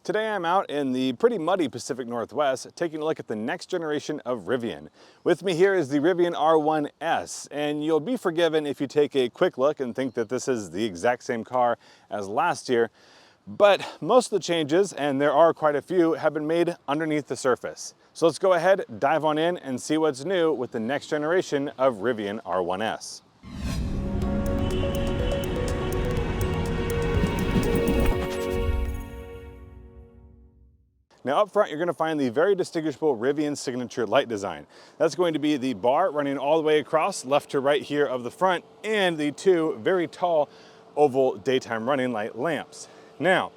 Today I'm out in the pretty muddy Pacific Northwest taking a look at the next generation of Rivian. With me here is the Rivian R1S, and you'll be forgiven if you take a quick look and think that this is the exact same car as last year, but most of the changes, and there are quite a few, have been made underneath the surface. So let's go ahead, dive on in, and see what's new with the next generation of Rivian R1S. Now up front, you're going to find the very distinguishable Rivian signature light design. That's going to be the bar running all the way across left to right here of the front, and the two very tall oval daytime running light lamps. Now,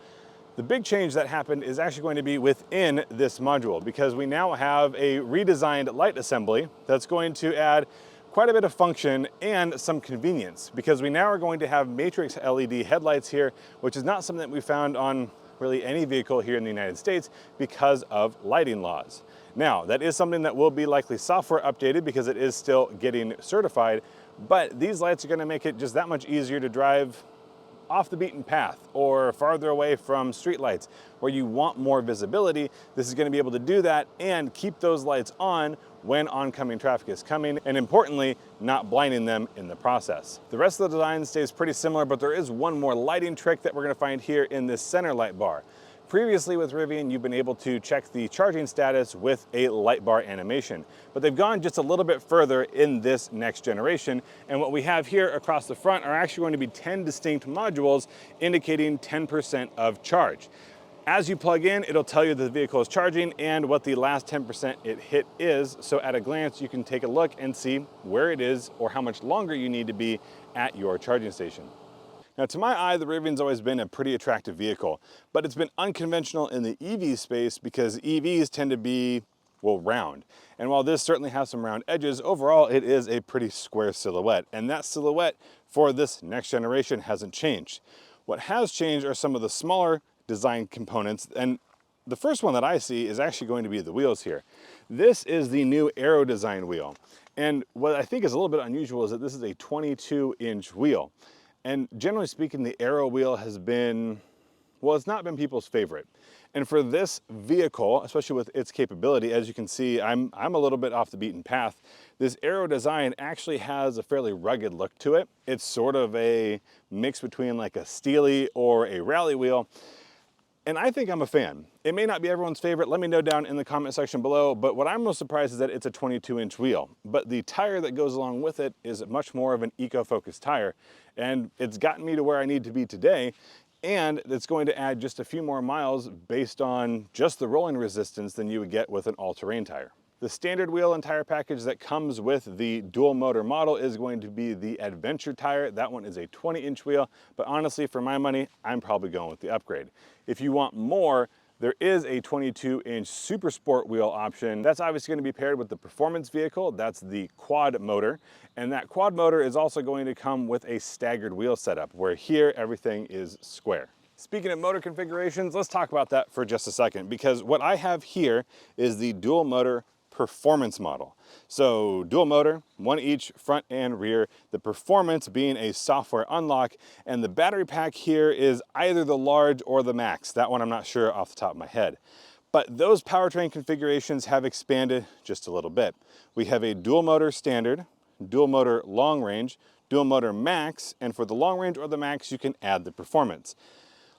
the big change that happened is actually going to be within this module, because we now have a redesigned light assembly that's going to add quite a bit of function and some convenience, because we now are going to have matrix LED headlights here, which is not something that we found on really any vehicle here in the United States because of lighting laws. Now, that is something that will be likely software updated because it is still getting certified, but these lights are going to make it just that much easier to drive off the beaten path or farther away from street lights where you want more visibility. This is going to be able to do that and keep those lights on when oncoming traffic is coming, and importantly, not blinding them in the process. The rest of the design stays pretty similar, but there is one more lighting trick that we're going to find here in this center light bar. Previously with Rivian, you've been able to check the charging status with a light bar animation, but they've gone just a little bit further in this next generation, and what we have here across the front are actually going to be 10 distinct modules indicating 10% of charge. As you plug in, it'll tell you that the vehicle is charging and what the last 10% it hit is, so at a glance you can take a look and see where it is or how much longer you need to be at your charging station. Now, to my eye, the Rivian's always been a pretty attractive vehicle, but it's been unconventional in the EV space because EVs tend to be, well, round. And while this certainly has some round edges, overall it is a pretty square silhouette, and that silhouette for this next generation hasn't changed. What has changed are some of the smaller design components, and the first one that I see is actually going to be the wheels here. This is the new Aero design wheel, and what I think is a little bit unusual is that this is a 22-inch wheel. And generally speaking, the Aero wheel has been, well, it's not been people's favorite. And for this vehicle, especially with its capability, as you can see, I'm a little bit off the beaten path. This Aero design actually has a fairly rugged look to it. It's sort of a mix between like a Steely or a rally wheel. And I think I'm a fan. It may not be everyone's favorite. Let me know down in the comment section below, but what I'm most surprised is that it's a 22-inch wheel. But the tire that goes along with it is much more of an eco-focused tire, and it's gotten me to where I need to be today, and it's going to add just a few more miles based on just the rolling resistance than you would get with an all-terrain tire. The standard wheel and tire package that comes with the dual motor model is going to be the Adventure tire. That one is a 20-inch wheel, but honestly, for my money, I'm probably going with the upgrade. If you want more, there is a 22-inch Super Sport wheel option. That's obviously going to be paired with the Performance vehicle. That's the quad motor, and that quad motor is also going to come with a staggered wheel setup, where here everything is square. Speaking of motor configurations, let's talk about that for just a second, because what I have here is the dual motor Performance model. So dual motor, one each front and rear, the Performance being a software unlock, and the battery pack here is either the large or the max. That one I'm not sure off the top of my head. But those powertrain configurations have expanded just a little bit. We have a dual motor standard, dual motor long range, dual motor max, and for the long range or the max you can add the Performance.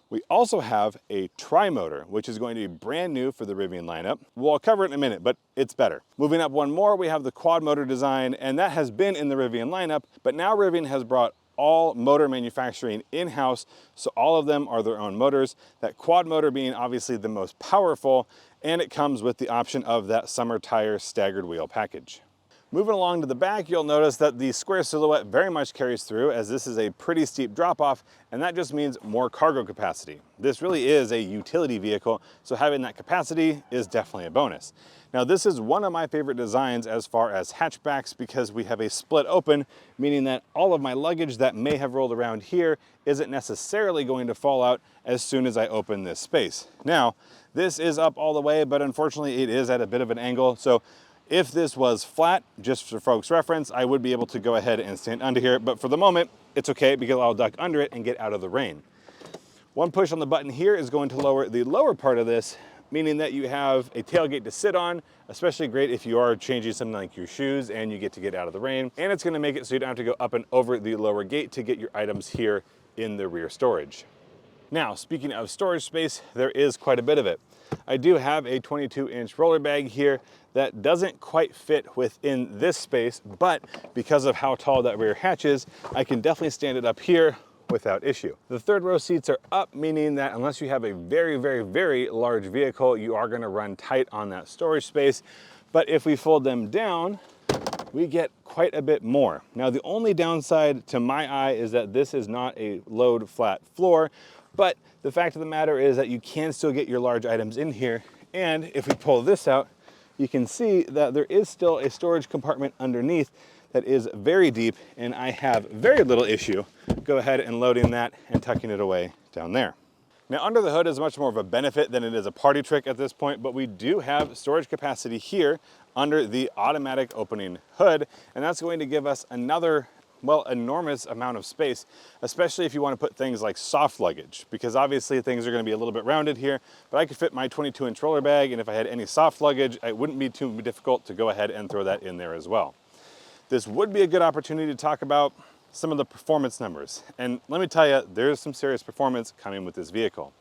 We also have a tri-motor, which is going to be brand new for the Rivian lineup. We'll cover it in a minute, but it's better. Moving up one more, we have the quad motor design, and that has been in the Rivian lineup, but now Rivian has brought all motor manufacturing in-house, so all of them are their own motors. That quad motor being obviously the most powerful, and it comes with the option of that summer tire staggered wheel package. Moving along to the back, you'll notice that the square silhouette very much carries through, as this is a pretty steep drop-off, and that just means more cargo capacity. This really is a utility vehicle, so having that capacity is definitely a bonus. Now, this is one of my favorite designs as far as hatchbacks, because we have a split open, meaning that all of my luggage that may have rolled around here isn't necessarily going to fall out as soon as I open this space. Now, this is up all the way, but unfortunately it is at a bit of an angle, so if this was flat, just for folks' reference, I would be able to go ahead and stand under here, but for the moment, it's okay because I'll duck under it and get out of the rain. One push on the button here is going to lower the lower part of this, meaning that you have a tailgate to sit on, especially great if you are changing something like your shoes and you get out of the rain. And it's gonna make it so you don't have to go up and over the lower gate to get your items here in the rear storage. Now, speaking of storage space, there is quite a bit of it. I do have a 22-inch roller bag here that doesn't quite fit within this space, but because of how tall that rear hatch is, I can definitely stand it up here without issue. The third row seats are up, meaning that unless you have a very large vehicle, you are gonna run tight on that storage space. But if we fold them down, we get quite a bit more. Now, the only downside to my eye is that this is not a load flat floor, but the fact of the matter is that you can still get your large items in here. And if we pull this out, you can see that there is still a storage compartment underneath that is very deep, and I have very little issue go ahead and loading that and tucking it away down there. Now, under the hood is much more of a benefit than it is a party trick at this point, but we do have storage capacity here under the automatic opening hood, and that's going to give us another, well, enormous amount of space, especially if you want to put things like soft luggage, because obviously things are going to be a little bit rounded here, but I could fit my 22-inch roller bag, and if I had any soft luggage, it wouldn't be too difficult to go ahead and throw that in there as well. This would be a good opportunity to talk about some of the performance numbers. And let me tell you, there's some serious performance coming with this vehicle.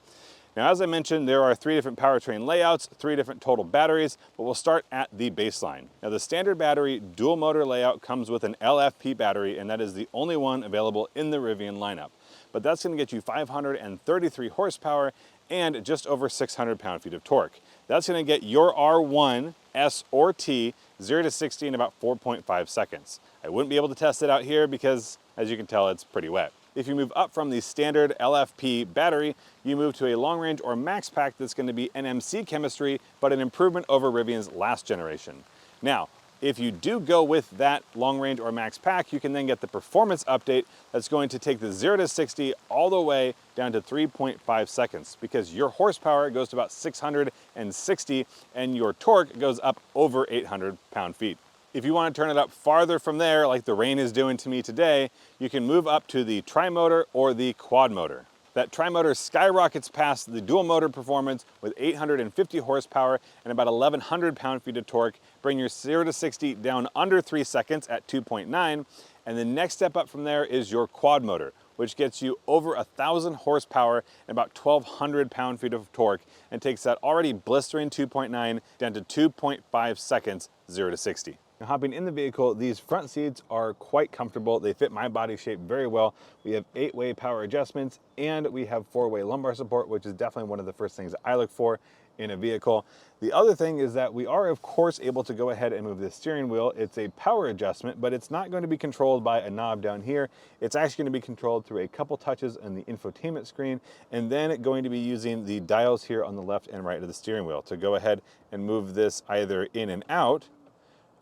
Now, as I mentioned, there are 3 different powertrain layouts, 3 different total batteries, but we'll start at the baseline. Now, the standard battery dual motor layout comes with an LFP battery, and that is the only one available in the Rivian lineup. But that's gonna get you 533 horsepower and just over 600 pound-feet of torque. That's gonna get your R1S or T 0 to 60 in about 4.5 seconds. I wouldn't be able to test it out here because, as you can tell, it's pretty wet. If you move up from the standard LFP battery, you move to a long range or max pack that's going to be NMC chemistry, but an improvement over Rivian's last generation. Now, if you do go with that long range or max pack, you can then get the performance update that's going to take the 0 to 60 all the way down to 3.5 seconds, because your horsepower goes to about 660 and your torque goes up over 800 pound-feet. If you want to turn it up farther from there, like the rain is doing to me today, you can move up to the tri-motor or the quad motor. That tri-motor skyrockets past the dual motor performance with 850 horsepower and about 1,100 pound-feet of torque, bring your 0 to 60 down under 3 seconds at 2.9, and the next step up from there is your quad motor, which gets you over 1,000 horsepower and about 1,200 pound-feet of torque, and takes that already blistering 2.9 down to 2.5 seconds 0 to 60. Now, hopping in the vehicle, these front seats are quite comfortable. They fit my body shape very well. We have 8-way power adjustments, and we have 4-way lumbar support, which is definitely one of the first things I look for in a vehicle. The other thing is that we are, of course, able to go ahead and move the steering wheel. It's a power adjustment, but it's not going to be controlled by a knob down here. It's actually going to be controlled through a couple touches on the infotainment screen, and then going to be using the dials here on the left and right of the steering wheel to go ahead and move this either in and out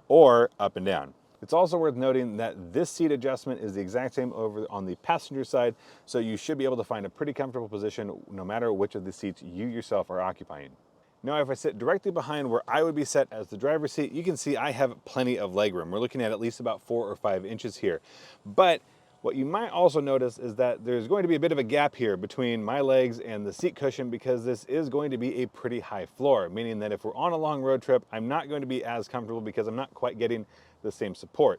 or up and down. It's also worth noting that this seat adjustment is the exact same over on the passenger side, so you should be able to find a pretty comfortable position no matter which of the seats you yourself are occupying. Now, if I sit directly behind where I would be set as the driver's seat, you can see I have plenty of legroom. We're looking at least about 4 or 5 inches here. But what you might also notice is that there's going to be a bit of a gap here between my legs and the seat cushion, because this is going to be a pretty high floor, meaning that if we're on a long road trip, I'm not going to be as comfortable because I'm not quite getting the same support.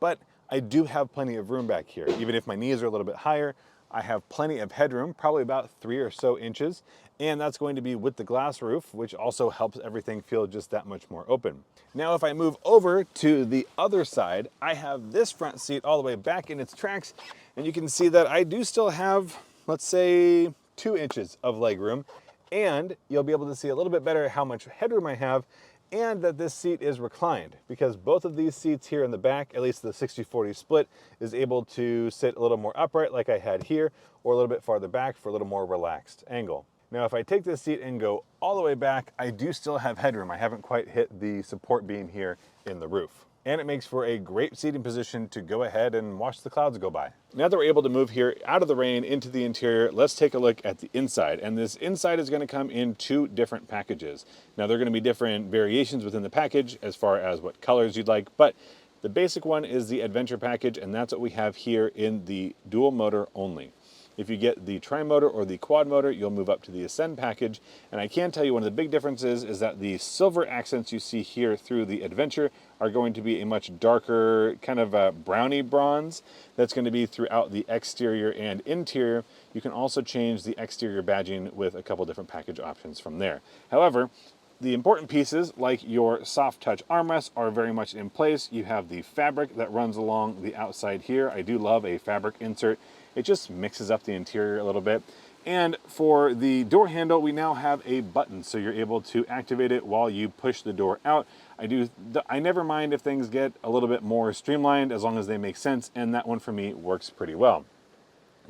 But I do have plenty of room back here. Even if my knees are a little bit higher, I have plenty of headroom, probably about 3 or so inches, and that's going to be with the glass roof, which also helps everything feel just that much more open. Now, if I move over to the other side, I have this front seat all the way back in its tracks, and you can see that I do still have, let's say, 2 inches of leg room, and you'll be able to see a little bit better how much headroom I have, and that this seat is reclined, because both of these seats here in the back, at least the 60-40 split, is able to sit a little more upright like I had here, or a little bit farther back for a little more relaxed angle. Now, if I take this seat and go all the way back, I do still have headroom. I haven't quite hit the support beam here in the roof. And it makes for a great seating position to go ahead and watch the clouds go by. Now that we're able to move here out of the rain into the interior, let's take a look at the inside. And this inside is going to come in 2 different packages. Now, there are going to be different variations within the package as far as what colors you'd like, but the basic one is the Adventure package, and that's what we have here in the dual motor only. If you get the tri-motor or the quad motor, you'll move up to the Ascend package. And I can tell you one of the big differences is that the silver accents you see here through the Adventure are going to be a much darker, kind of a brownie bronze that's going to be throughout the exterior and interior. You can also change the exterior badging with a couple different package options from there. However, the important pieces, like your soft touch armrests, are very much in place. You have the fabric that runs along the outside here. I do love a fabric insert. It just mixes up the interior a little bit. And for the door handle, we now have a button, so you're able to activate it while you push the door out. I never mind if things get a little bit more streamlined as long as they make sense, and that one for me works pretty well.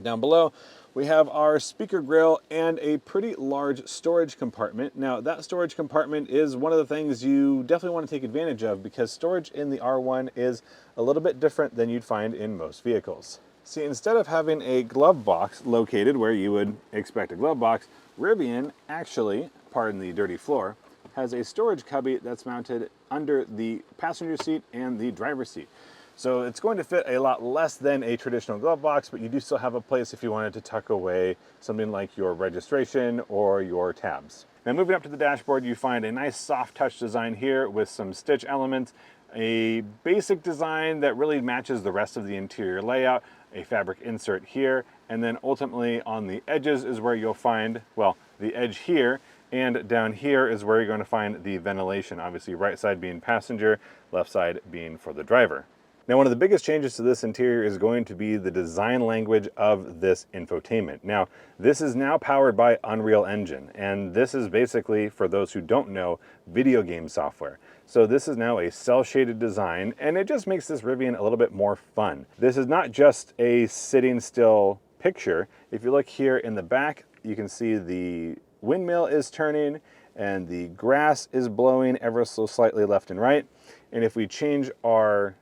Down below, we have our speaker grille and a pretty large storage compartment. Now, that storage compartment is one of the things you definitely want to take advantage of because storage in the R1 is a little bit different than you'd find in most vehicles. See, instead of having a glove box located where you would expect a glove box, Rivian actually, pardon the dirty floor, has a storage cubby that's mounted under the passenger seat and the driver's seat. So it's going to fit a lot less than a traditional glove box, but you do still have a place if you wanted to tuck away something like your registration or your tabs. Now moving up to the dashboard, you find a nice soft touch design here with some stitch elements, a basic design that really matches the rest of the interior layout, a fabric insert here, and then ultimately on the edges is where you'll find, well, the edge here, and down here is where you're going to find the ventilation, obviously right side being passenger, left side being for the driver. Now, one of the biggest changes to this interior is going to be the design language of this infotainment. Now, this is now powered by Unreal Engine, and this is basically, for those who don't know, video game software. So this is now a cel-shaded design, and it just makes this Rivian a little bit more fun. This is not just a sitting still picture. If you look here in the back, you can see the windmill is turning, and the grass is blowing ever so slightly left and right. And if we change our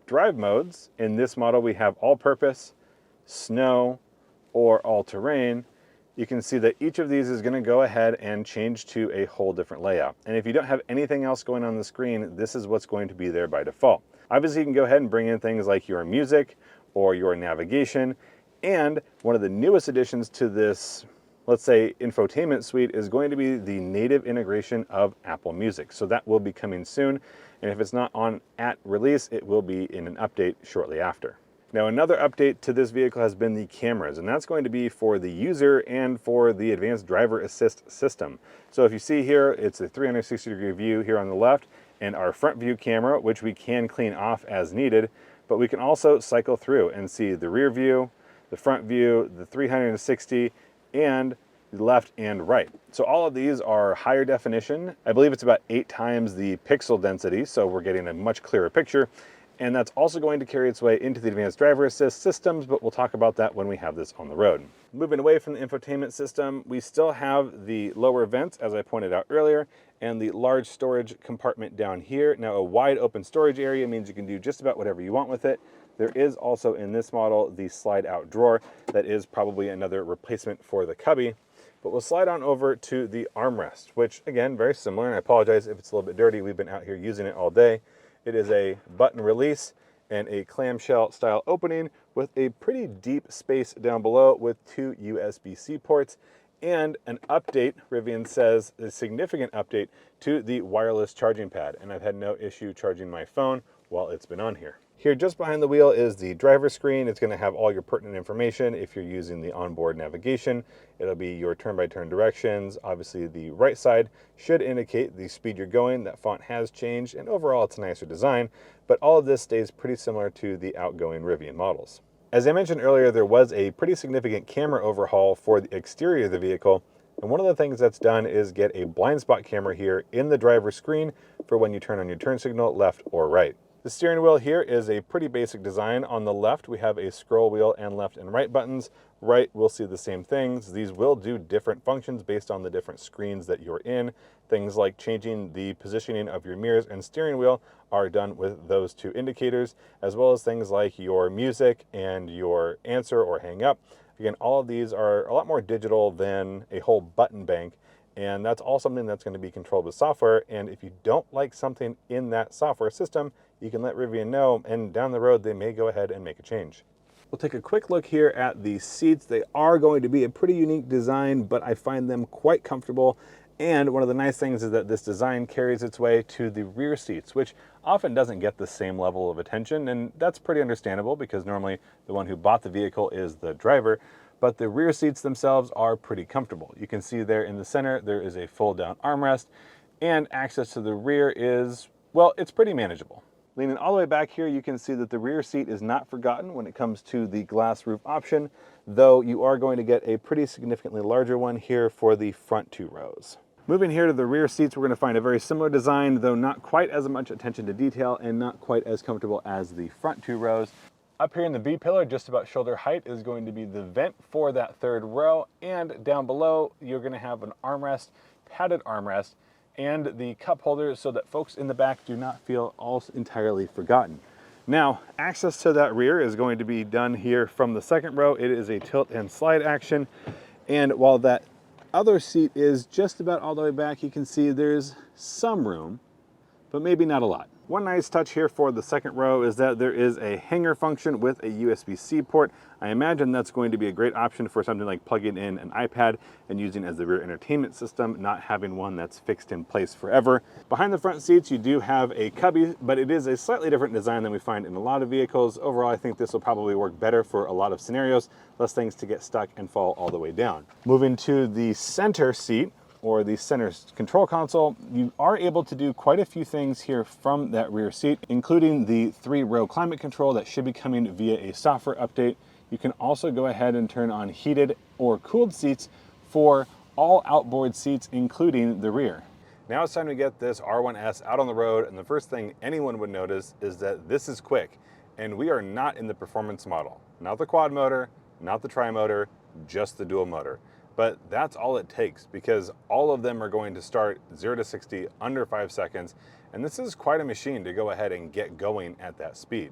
drive modes, in this model we have all-purpose, snow, or all-terrain. You can see that each of these is going to go ahead and change to a whole different layout. And if you don't have anything else going on the screen, this is what's going to be there by default. Obviously, you can go ahead and bring in things like your music or your navigation. And one of the newest additions to this, let's say, infotainment suite is going to be the native integration of Apple Music. So that will be coming soon. And if it's not on at release, it will be in an update shortly after. Now, another update to this vehicle has been the cameras, and that's going to be for the user and for the advanced driver assist system. So if you see here, it's a 360-degree view here on the left, and our front view camera, which we can clean off as needed, but we can also cycle through and see the rear view, the front view, the 360, and left and right. So all of these are higher definition. I believe it's about 8 times the pixel density, so we're getting a much clearer picture. And that's also going to carry its way into the advanced driver assist systems, but we'll talk about that when we have this on the road. Moving away from the infotainment system, we still have the lower vents, as I pointed out earlier, and the large storage compartment down here. Now, a wide open storage area means you can do just about whatever you want with it. There is also in this model the slide out drawer that is probably another replacement for the cubby. But we'll slide on over to the armrest, which again, very similar, and I apologize if it's a little bit dirty. We've been out here using it all day. It is a button release and a clamshell style opening with a pretty deep space down below with 2 USB-C ports and an update, Rivian says, a significant update to the wireless charging pad. And I've had no issue charging my phone while it's been on here. Here just behind the wheel is the driver screen. It's going to have all your pertinent information if you're using the onboard navigation. It'll be your turn-by-turn directions. Obviously the right side should indicate the speed you're going. That font has changed and overall it's a nicer design, but all of this stays pretty similar to the outgoing Rivian models. As I mentioned earlier, there was a pretty significant camera overhaul for the exterior of the vehicle. And one of the things that's done is get a blind spot camera here in the driver's screen for when you turn on your turn signal left or right. The steering wheel here is a pretty basic design. On the left, we have a scroll wheel and left and right buttons. Right, we'll see the same things. These will do different functions based on the different screens that you're in. Things like changing the positioning of your mirrors and steering wheel are done with those 2 indicators, as well as things like your music and your answer or hang up. Again, all of these are a lot more digital than a whole button bank. And that's all something that's going to be controlled with software. And if you don't like something in that software system, you can let Rivian know, and down the road, they may go ahead and make a change. We'll take a quick look here at the seats. They are going to be a pretty unique design, but I find them quite comfortable. And one of the nice things is that this design carries its way to the rear seats, which often doesn't get the same level of attention. And that's pretty understandable because normally the one who bought the vehicle is the driver. But the rear seats themselves are pretty comfortable. You can see there in the center, there is a fold down armrest, and access to the rear is, well, it's pretty manageable. Leaning all the way back here, you can see that the rear seat is not forgotten when it comes to the glass roof option, though you are going to get a pretty significantly larger one here for the front 2 rows. Moving here to the rear seats, we're going to find a very similar design, though not quite as much attention to detail and not quite as comfortable as the front 2 rows. Up here in the B-pillar, just about shoulder height, is going to be the vent for that 3rd row, and down below, you're going to have an armrest, padded armrest, and the cup holder so that folks in the back do not feel all entirely forgotten. Now, access to that rear is going to be done here from the 2nd row. It is a tilt and slide action, and while that other seat is just about all the way back, you can see there's some room, but maybe not a lot. One nice touch here for the 2nd row is that there is a hanger function with a USB-C port. I imagine that's going to be a great option for something like plugging in an iPad and using as the rear entertainment system, not having one that's fixed in place forever. Behind the front seats, you do have a cubby, but it is a slightly different design than we find in a lot of vehicles. Overall, I think this will probably work better for a lot of scenarios, less things to get stuck and fall all the way down. Moving to the center seat, or the center control console, you are able to do quite a few things here from that rear seat, including the 3-row climate control that should be coming via a software update. You can also go ahead and turn on heated or cooled seats for all outboard seats, including the rear. Now it's time to get this R1S out on the road, and the first thing anyone would notice is that this is quick, and we are not in the performance model. Not the quad motor, not the tri-motor, just the dual motor. But that's all it takes, because all of them are going to start 0 to 60 under 5 seconds, and this is quite a machine to go ahead and get going at that speed.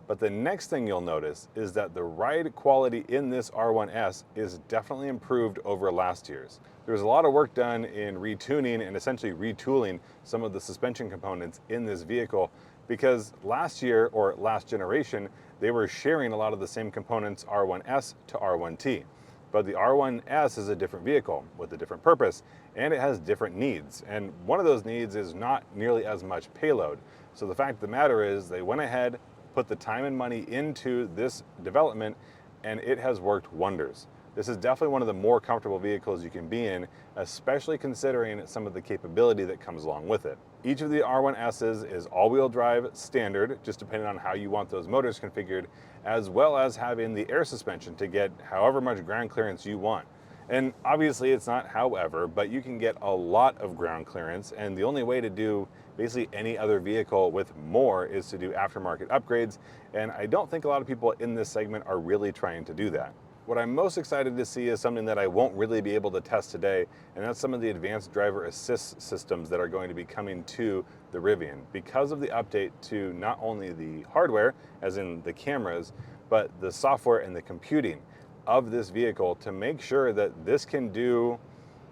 But the next thing you'll notice is that the ride quality in this R1S is definitely improved over last year's. There was a lot of work done in retuning and essentially retooling some of the suspension components in this vehicle, because last year, or last generation, they were sharing a lot of the same components R1S to R1T. But the R1S is a different vehicle with a different purpose, and it has different needs. And one of those needs is not nearly as much payload. So the fact of the matter is they went ahead, put the time and money into this development, and it has worked wonders. This is definitely one of the more comfortable vehicles you can be in, especially considering some of the capability that comes along with it. Each of the R1Ss is all-wheel drive standard, just depending on how you want those motors configured, as well as having the air suspension to get however much ground clearance you want. And obviously it's not however, but you can get a lot of ground clearance, and the only way to do basically any other vehicle with more is to do aftermarket upgrades, and I don't think a lot of people in this segment are really trying to do that. What I'm most excited to see is something that I won't really be able to test today, and that's some of the advanced driver assist systems that are going to be coming to the Rivian because of the update to not only the hardware, as in the cameras, but the software and the computing of this vehicle to make sure that this can do,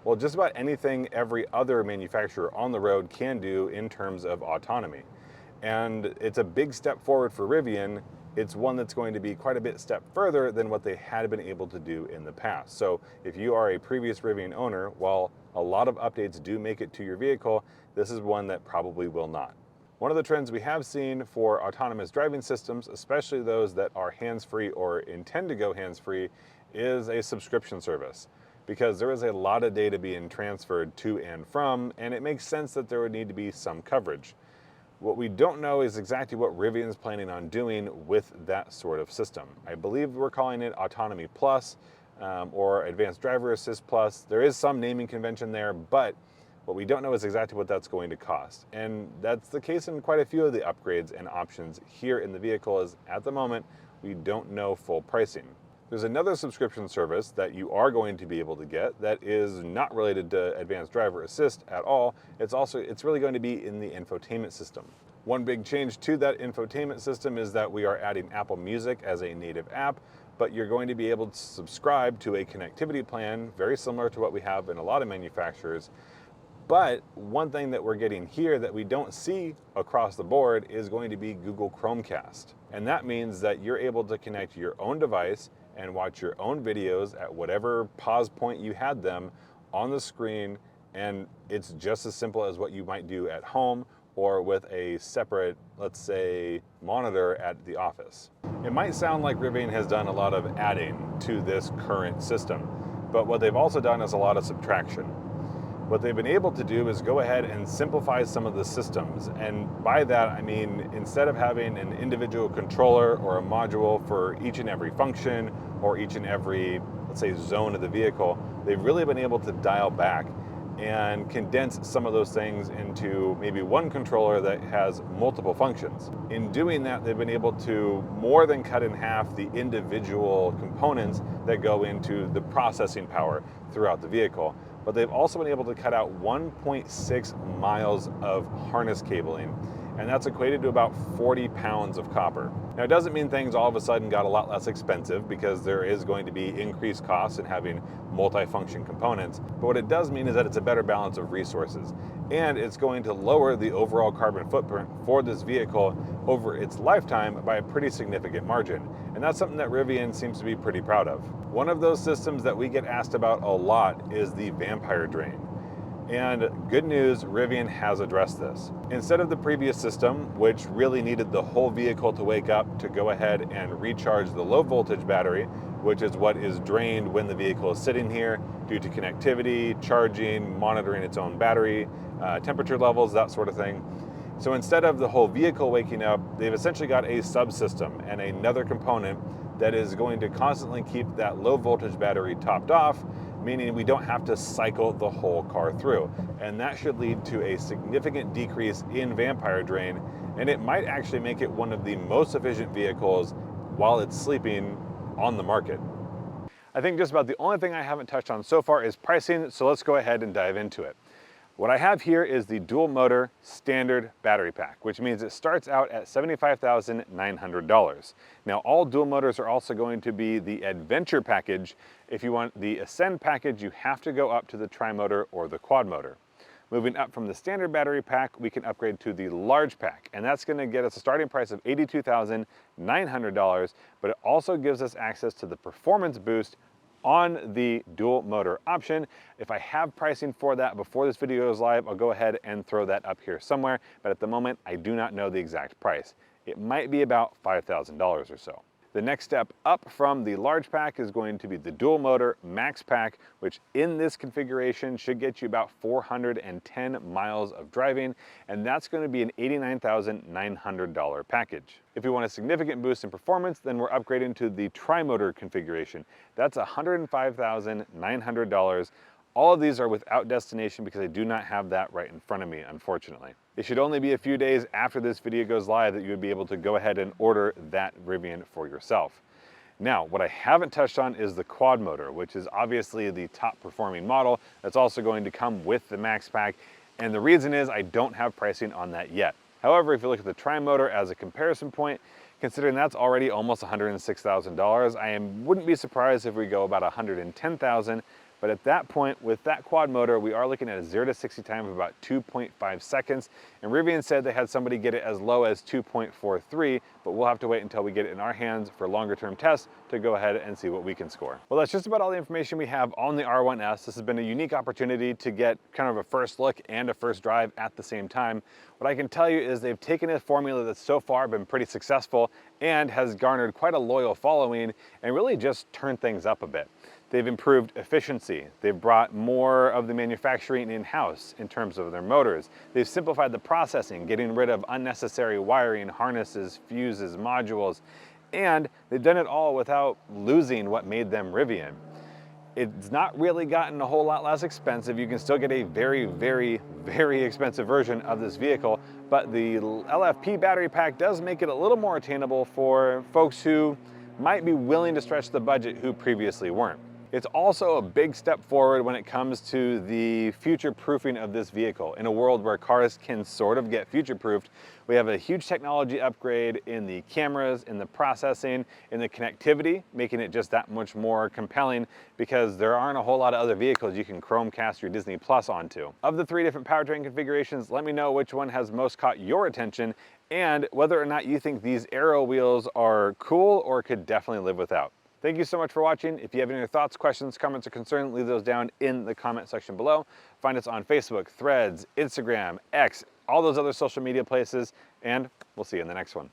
well, just about anything every other manufacturer on the road can do in terms of autonomy. And it's a big step forward for Rivian. It's one that's going to be quite a bit step further than what they had been able to do in the past. So if you are a previous Rivian owner, while a lot of updates do make it to your vehicle, this is one that probably will not. One of the trends we have seen for autonomous driving systems, especially those that are hands-free or intend to go hands-free, is a subscription service, because there is a lot of data being transferred to and from, and it makes sense that there would need to be some coverage. What we don't know is exactly what Rivian is planning on doing with that sort of system. I believe we're calling it Autonomy Plus or Advanced Driver Assist Plus. There is some naming convention there, but what we don't know is exactly what that's going to cost. And that's the case in quite a few of the upgrades and options here in the vehicle, is at the moment, we don't know full pricing. There's another subscription service that you are going to be able to get that is not related to Advanced Driver Assist at all. It's really going to be in the infotainment system. One big change to that infotainment system is that we are adding Apple Music as a native app, but you're going to be able to subscribe to a connectivity plan very similar to what we have in a lot of manufacturers. But one thing that we're getting here that we don't see across the board is going to be Google Chromecast. And that means that you're able to connect your own device and watch your own videos at whatever pause point you had them on the screen, and it's just as simple as what you might do at home or with a separate, let's say, monitor at the office. It might sound like Rivian has done a lot of adding to this current system, but what they've also done is a lot of subtraction. What they've been able to do is go ahead and simplify some of the systems. And by that, I mean, instead of having an individual controller or a module for each and every function or each and every, let's say, zone of the vehicle, they've really been able to dial back and condense some of those things into maybe one controller that has multiple functions. In doing that, they've been able to more than cut in half the individual components that go into the processing power throughout the vehicle. But they've also been able to cut out 1.6 miles of harness cabling, and that's equated to about 40 pounds of copper. Now, it doesn't mean things all of a sudden got a lot less expensive, because there is going to be increased costs in having multi-function components, but what it does mean is that it's a better balance of resources, and it's going to lower the overall carbon footprint for this vehicle over its lifetime by a pretty significant margin, and that's something that Rivian seems to be pretty proud of. One of those systems that we get asked about a lot is the vampire drain. And good news, Rivian has addressed this. Instead of the previous system, which really needed the whole vehicle to wake up to go ahead and recharge the low voltage battery, which is what is drained when the vehicle is sitting here due to connectivity, charging, monitoring its own battery, temperature levels, that sort of thing. So instead of the whole vehicle waking up, they've essentially got a subsystem and another component that is going to constantly keep that low voltage battery topped off, meaning we don't have to cycle the whole car through. And that should lead to a significant decrease in vampire drain, and it might actually make it one of the most efficient vehicles while it's sleeping on the market. I think just about the only thing I haven't touched on so far is pricing, so let's go ahead and dive into it. What I have here is the dual motor standard battery pack, which means it starts out at $75,900. Now, all dual motors are also going to be the Adventure package. If you want the Ascend package, you have to go up to the tri-motor or the quad motor. Moving up from the standard battery pack, we can upgrade to the large pack, and that's going to get us a starting price of $82,900, but it also gives us access to the performance boost on the dual motor option. If I have pricing for that before this video goes live, I'll go ahead and throw that up here somewhere, but at the moment, I do not know the exact price. It might be about $5,000 or so. The next step up from the large pack is going to be the dual motor max pack, which in this configuration should get you about 410 miles of driving, and that's going to be an $89,900 package. If you want a significant boost in performance, then we're upgrading to the tri-motor configuration. That's $105,900. All of these are without destination because I do not have that right in front of me, unfortunately. It should only be a few days after this video goes live that you would be able to go ahead and order that Rivian for yourself. Now, what I haven't touched on is the quad motor, which is obviously the top performing model. That's also going to come with the max pack, and the reason is I don't have pricing on that yet. However, if you look at the tri-motor as a comparison point, considering that's already almost $106,000, I wouldn't be surprised if we go about $110,000. But at that point, with that quad motor, we are looking at a 0 to 60 time of about 2.5 seconds. And Rivian said they had somebody get it as low as 2.43, but we'll have to wait until we get it in our hands for longer term tests to go ahead and see what we can score. Well, that's just about all the information we have on the R1S. This has been a unique opportunity to get kind of a first look and a first drive at the same time. What I can tell you is they've taken a formula that's so far been pretty successful and has garnered quite a loyal following and really just turned things up a bit. They've improved efficiency. They've brought more of the manufacturing in-house in terms of their motors. They've simplified the processing, getting rid of unnecessary wiring, harnesses, fuses, modules, and they've done it all without losing what made them Rivian. It's not really gotten a whole lot less expensive. You can still get a very, very, very expensive version of this vehicle, but the LFP battery pack does make it a little more attainable for folks who might be willing to stretch the budget who previously weren't. It's also a big step forward when it comes to the future proofing of this vehicle. In a world where cars can sort of get future proofed, we have a huge technology upgrade in the cameras, in the processing, in the connectivity, making it just that much more compelling because there aren't a whole lot of other vehicles you can Chromecast your Disney Plus onto. Of the 3 different powertrain configurations, let me know which one has most caught your attention and whether or not you think these aero wheels are cool or could definitely live without. Thank you so much for watching. If you have any other thoughts, questions, comments, or concerns, leave those down in the comment section below. Find us on Facebook, Threads, Instagram, X, all those other social media places, and we'll see you in the next one.